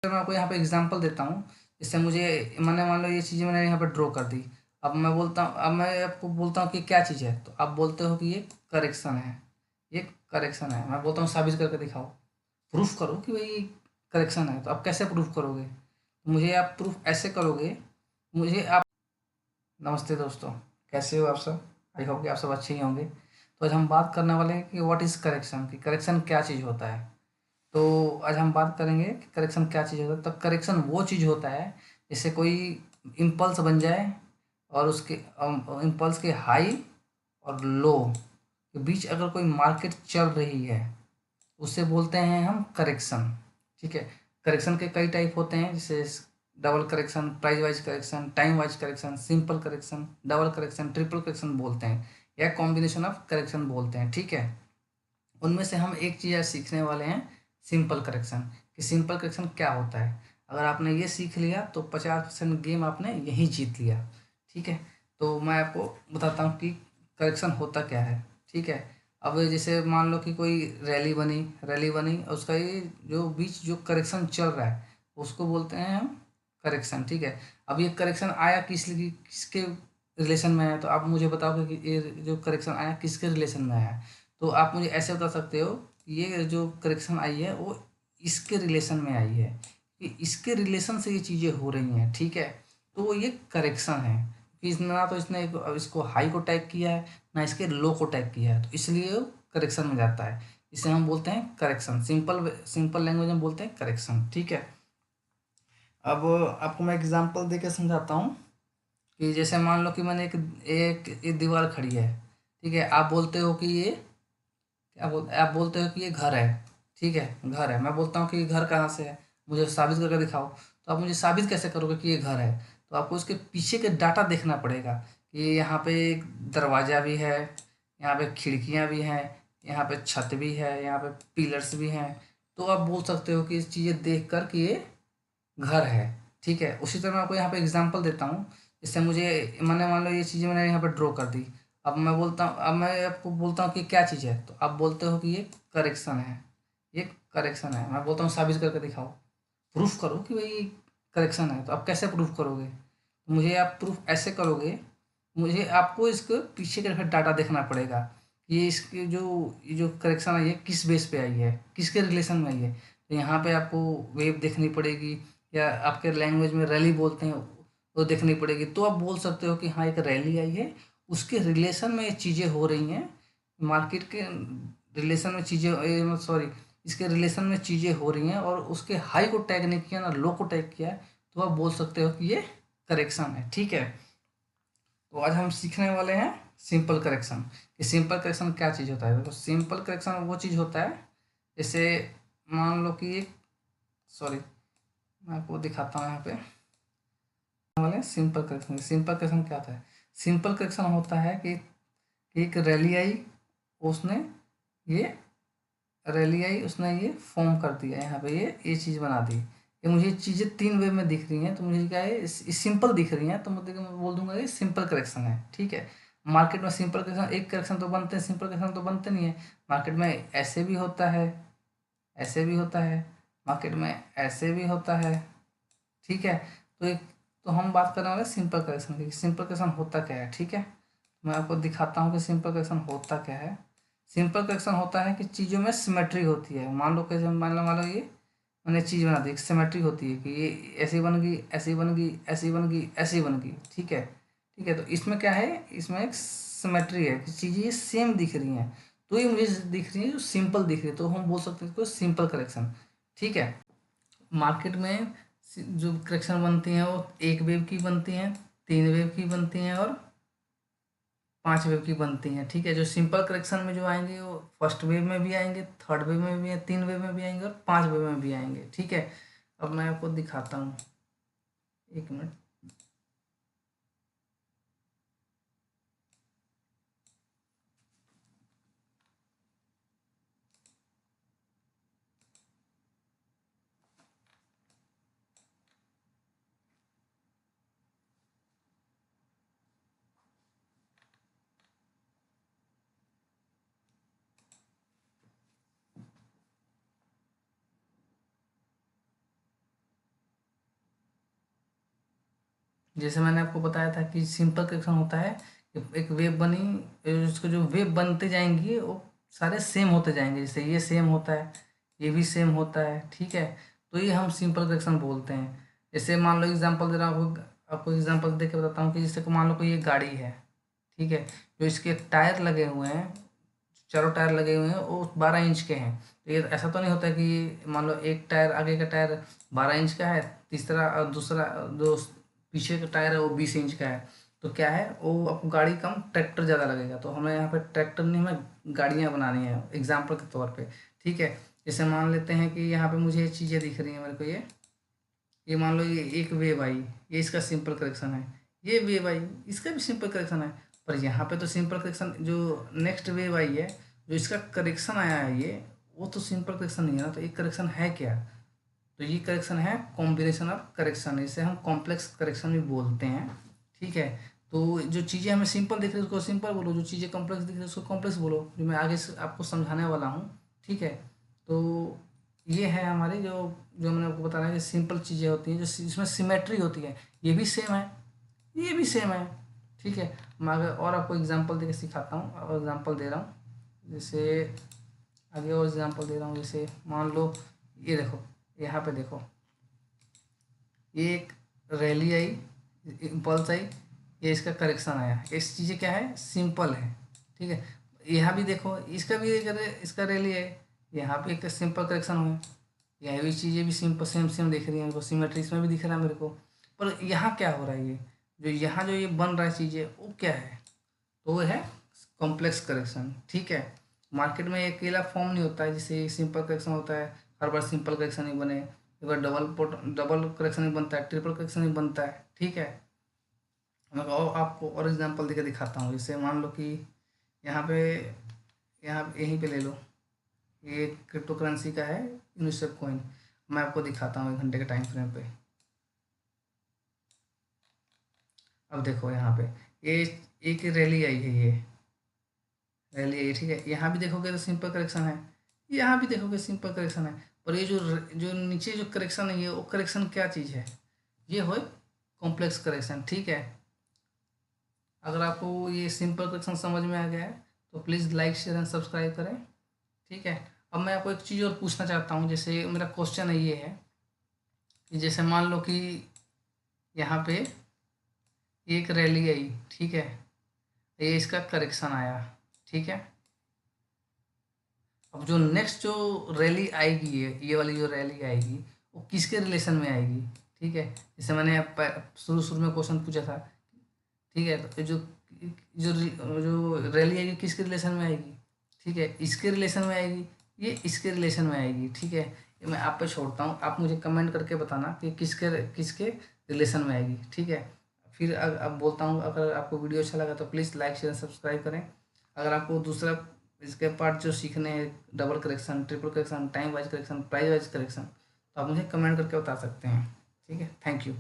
मैं आपको यहाँ पे एग्जांपल देता हूँ। इससे मुझे मैंने मान लो ये चीज़ें मैंने यहाँ पे ड्रॉ कर दी। अब मैं आपको बोलता हूँ कि क्या चीज़ है, तो आप बोलते हो कि ये करेक्शन है, ये करेक्शन है। मैं बोलता हूँ साबित करके दिखाओ, प्रूफ करो कि भाई करेक्शन है। तो आप कैसे प्रूफ करोगे? मुझे आप प्रूफ ऐसे करोगे, मुझे आप नमस्ते दोस्तों, कैसे हो आप सब? आई होप कि आप सब अच्छे ही होंगे। तो आज हम बात करने वाले हैं कि व्हाट इज़ करेक्शन, कि करेक्शन क्या चीज़ होता है। तो आज हम बात करेंगे कि करेक्शन क्या चीज़ होता है। तो करेक्शन वो चीज़ होता है जैसे कोई इम्पल्स बन जाए और उसके इम्पल्स के हाई और लो के बीच अगर कोई मार्केट चल रही है, उसे बोलते हैं हम करेक्शन। ठीक है। करेक्शन के कई टाइप होते हैं, जैसे double correction, price wise correction, time wise correction, simple correction, double correction, triple correction बोलते हैं, या कॉम्बिनेशन ऑफ करेक्शन बोलते हैं। ठीक है। उनमें से हम एक चीज़ आज सीखने वाले हैं, सिंपल करेक्शन। कि सिंपल करेक्शन क्या होता है। अगर आपने ये सीख लिया तो 50% गेम आपने यहीं जीत लिया। ठीक है। तो मैं आपको बताता हूँ कि करेक्शन होता क्या है। ठीक है। अब जैसे मान लो कि कोई रैली बनी और उसका ये जो बीच जो करेक्शन चल रहा है, उसको बोलते हैं हम करेक्शन। ठीक है। अब ये करेक्शन आया किसके रिलेशन में आया, तो आप मुझे बताओगे कि ये जो करेक्शन आया किसके रिलेशन में आया। तो आप मुझे ऐसे बता सकते हो कि ये जो करेक्शन आई है वो इसके रिलेशन में आई है, कि इसके रिलेशन से ये चीज़ें हो रही हैं। ठीक है। तो वो ये करेक्शन है कि ना तो इसने इसको हाई को टैग किया है, ना इसके लो को टैग किया है, तो इसलिए वो करेक्शन में जाता है। इसे हम बोलते हैं करेक्शन। सिंपल सिंपल लैंग्वेज में बोलते हैं करेक्शन। ठीक है। अब आपको मैं एग्जांपल दे के समझाता हूँ कि जैसे मान लो कि मैंने एक दीवार खड़ी है। ठीक है। आप बोलते हो कि ये घर है। ठीक है, घर है। मैं बोलता हूँ कि ये घर कहाँ से है, मुझे साबित करके दिखाओ। तो आप मुझे साबित कैसे करोगे कि ये घर है? तो आपको उसके पीछे के डाटा देखना पड़ेगा कि यहाँ पे एक दरवाज़ा भी है, यहाँ पे खिड़कियाँ भी हैं, यहाँ पे छत भी है, यहाँ पे पिलर्स भी हैं। तो आप बोल सकते हो कि इस चीज़ें देख कर कि ये घर है। ठीक है। उसी तरह मैं आपको यहाँ पे एग्जांपल देता हूँ। इससे मुझे मैंने मान लो ये चीज़ें मैंने यहाँ पे ड्रॉ कर दी। अब मैं आपको बोलता हूँ कि क्या चीज़ है, तो आप बोलते हो कि ये करेक्शन है, ये करेक्शन है। मैं बोलता हूँ साबित करके दिखाओ, प्रूफ करो कि भाई करेक्शन है। तो आप कैसे प्रूफ करोगे? मुझे आप प्रूफ ऐसे करोगे, मुझे आपको इसके पीछे का फिर डाटा देखना पड़ेगा। ये जो करेक्शन है ये किस बेस पे आई है, किसके रिलेशन में आई है। तो यहाँ पे आपको वेव देखनी पड़ेगी, या आपके लैंग्वेज में रैली बोलते हैं वो देखनी पड़ेगी। तो आप बोल सकते हो कि हाँ एक रैली आई है, उसके रिलेशन में ये चीज़ें हो रही हैं, मार्केट के रिलेशन में चीज़ें, सॉरी, इसके रिलेशन में चीज़ें हो रही हैं और उसके हाई को टैग नहीं किया ना लो को टैग किया है, तो आप बोल सकते हो कि ये करेक्शन है। ठीक है। तो आज हम सीखने वाले हैं सिंपल करेक्शन। कि सिंपल करेक्शन क्या चीज़ होता है। देखो, सिंपल करेक्शन वो चीज़ होता है जैसे मान लो कि एक, सॉरी, मैं आपको दिखाता हूँ यहाँ पे वाले सिंपल करेक्शन। सिंपल करेक्शन क्या होता है? सिंपल करेक्शन होता है कि एक रैली आई, उसने ये उसने ये फॉर्म कर दिया, यहाँ पे ये चीज़ बना दी। ये मुझे चीज़ें तीन वे में दिख रही हैं, तो मुझे क्या है सिंपल दिख रही हैं, तो मैं बोल दूंगा ये सिंपल करेक्शन है। ठीक है। मार्केट में सिंपल करेक्शन एक करेक्शन तो बनते हैं, सिंपल करेक्शन तो बनते नहीं है। मार्केट में ऐसे भी होता है, ऐसे भी होता है, मार्केट में ऐसे भी होता है। ठीक है। तो हम बात करने वाले सिंपल करेक्शन की। सिंपल करेक्शन होता क्या है। ठीक है। मैं आपको दिखाता हूँ कि सिंपल करेक्शन होता क्या है। सिंपल करेक्शन होता है कि चीज़ों में सिमेट्री होती है। मान लो ये मैंने चीज़ बना दी, सिमेट्री होती है कि ये ऐसी बन गई, ऐसी बन गई, ऐसी बन गई, ऐसी बन गई। ठीक है। ठीक है। तो इसमें क्या है, इसमें एक सिमेट्री है कि चीज़ें ये सेम दिख रही हैं, तो ये मुझे दिख रही है जो सिंपल दिख रही है, तो हम बोल सकते हैं इसको सिंपल करेक्शन। ठीक है। मार्केट में जो करेक्शन बनती हैं वो एक वेव की बनती हैं, तीन वेव की बनती हैं और पांच वेव की बनती हैं। ठीक है। जो सिंपल करेक्शन में जो आएंगे वो फर्स्ट वेव में भी आएंगे, थर्ड वेव में भी, तीन वेव में भी आएंगे और पांच वेव में भी आएंगे। ठीक है। अब मैं आपको दिखाता हूँ, एक मिनट। जैसे मैंने आपको बताया था कि सिंपल करेक्शन होता है कि एक वेव बनी, उसको जो वेव बनते जाएंगी वो सारे सेम होते जाएंगे। जैसे ये सेम होता है, ये भी सेम होता है, ठीक है। तो ये हम सिंपल करेक्शन बोलते हैं। जैसे मान लो एग्जांपल दे रहा हूँ आपको एग्जांपल दे के बताता हूँ कि जैसे को मान लो कोई ये गाड़ी है, ठीक है। जो इसके टायर लगे हुए हैं, चारों टायर लगे हुए हैं, वो 12 इंच के हैं। तो ये ऐसा तो नहीं होता कि मान लो एक टायर आगे का टायर 12 इंच का है, तीसरा और दूसरा जो पीछे का टायर है वो 20 इंच का है। तो क्या है, वो आपको गाड़ी कम ट्रैक्टर ज़्यादा लगेगा। तो हमें यहाँ पे ट्रैक्टर नहीं, हमें गाड़ियाँ बनानी है एग्जाम्पल के तौर पे, ठीक है। जैसे मान लेते हैं कि यहाँ पे मुझे ये चीज़ें दिख रही हैं मेरे को, ये मान लो ये एक वेव आई, ये इसका सिंपल करेक्शन है। ये वेव आई, इसका भी सिंपल करेक्शन है। पर यहाँ पे तो सिंपल करेक्शन जो नेक्स्ट वेव आई है, जो इसका करेक्शन आया है ये, वो तो सिंपल करेक्शन नहीं है ना। तो एक करेक्शन है क्या? तो ये करेक्शन है कॉम्बिनेशन ऑफ करेक्शन, इसे हम कॉम्प्लेक्स करेक्शन भी बोलते हैं, ठीक है। तो जो चीज़ें हमें सिंपल दिख रही है उसको सिंपल बोलो, जो चीज़ें कॉम्प्लेक्स दिख रही है उसको कॉम्प्लेक्स बोलो, जो मैं आगे से आपको समझाने वाला हूँ, ठीक है। तो ये है हमारी जो जो मैंने आपको बताया कि सिंपल चीज़ें होती हैं जो जिसमें सिमेट्री होती है। ये भी सेम है, ये भी सेम है, ठीक है। मैं अगर और आपको एग्जांपल देके सिखाता हूँ, और एग्जांपल दे रहा हूँ। जैसे आगे और एग्जांपल दे रहा हूँ, जैसे मान लो ये देखो, यहाँ पे देखो, ये एक रैली आई, इम्पल्स आई, ये इसका करेक्शन आया। इस चीज़ें क्या है, सिंपल है, ठीक है। यहाँ भी देखो, इसका भी एक इसका रैली है, यहाँ पे एक सिंपल करेक्शन हुआ। यह भी चीज़ें भी सिंपल सेम सेम दिख रही हैं मेरे को, सिमेट्री इसमें भी दिख रहा है मेरे को। पर यहाँ क्या हो रहा है, ये जो यहाँ जो ये बन रहा है चीज़ें, वो क्या है? तो वो है कॉम्प्लेक्स करेक्शन, ठीक है। मार्केट में एक अकेला फॉर्म नहीं होता है जिसे सिंपल करेक्शन होता है, हर बार सिंपल करेक्शन ही बने, एक बार डबल करेक्शन ही बनता है, ट्रिपल करेक्शन ही बनता है, ठीक है। मैं और आपको और एग्जांपल देके दिखाता हूँ। जैसे मान लो कि यहाँ पे, यहाँ यहीं पे ले लो, ये क्रिप्टो करेंसी का है यूनिसेफ कॉइन। मैं आपको दिखाता हूँ 1 घंटे के टाइम फ्रेम पे। अब देखो यहाँ पे, ये एक रैली आई है, ये रैली आई, ठीक है। यहाँ भी देखोगे तो सिंपल करेक्शन है, यहाँ भी देखोगे सिंपल करेक्शन है। पर ये जो नीचे जो करेक्शन है, ये वो करेक्शन क्या चीज़ है? ये हो कॉम्प्लेक्स करेक्शन, ठीक है। अगर आपको ये सिंपल करेक्शन समझ में आ गया है तो please like share and subscribe करें, ठीक है। अब मैं आपको एक चीज़ और पूछना चाहता हूँ। जैसे मेरा क्वेश्चन है ये है कि जैसे मान लो कि यहाँ पे एक रैली आई, ठीक है, ये इसका करेक्शन आया, ठीक है। अब जो नेक्स्ट जो रैली आएगी, ये वाली जो रैली आएगी, वो किसके रिलेशन में आएगी, ठीक है। जैसे मैंने शुरू शुरू में क्वेश्चन पूछा था, ठीक है। तो जो जो जो रैली आएगी किसके रिलेशन में आएगी, ठीक है, इसके रिलेशन में आएगी, ये इसके रिलेशन में आएगी, ठीक है। ये मैं आप पे छोड़ता हूँ, आप मुझे कमेंट करके बताना कि किसके किसके रिलेशन में आएगी, ठीक है। फिर अब बोलता हूँ, अगर आपको वीडियो अच्छा लगा तो प्लीज़ लाइक शेयर सब्सक्राइब करें। अगर आपको दूसरा इसके पार्ट जो सीखने हैं, double correction, triple correction, time wise correction, price wise correction, तो आप मुझे कमेंट करके बता सकते हैं, ठीक है। Thank you.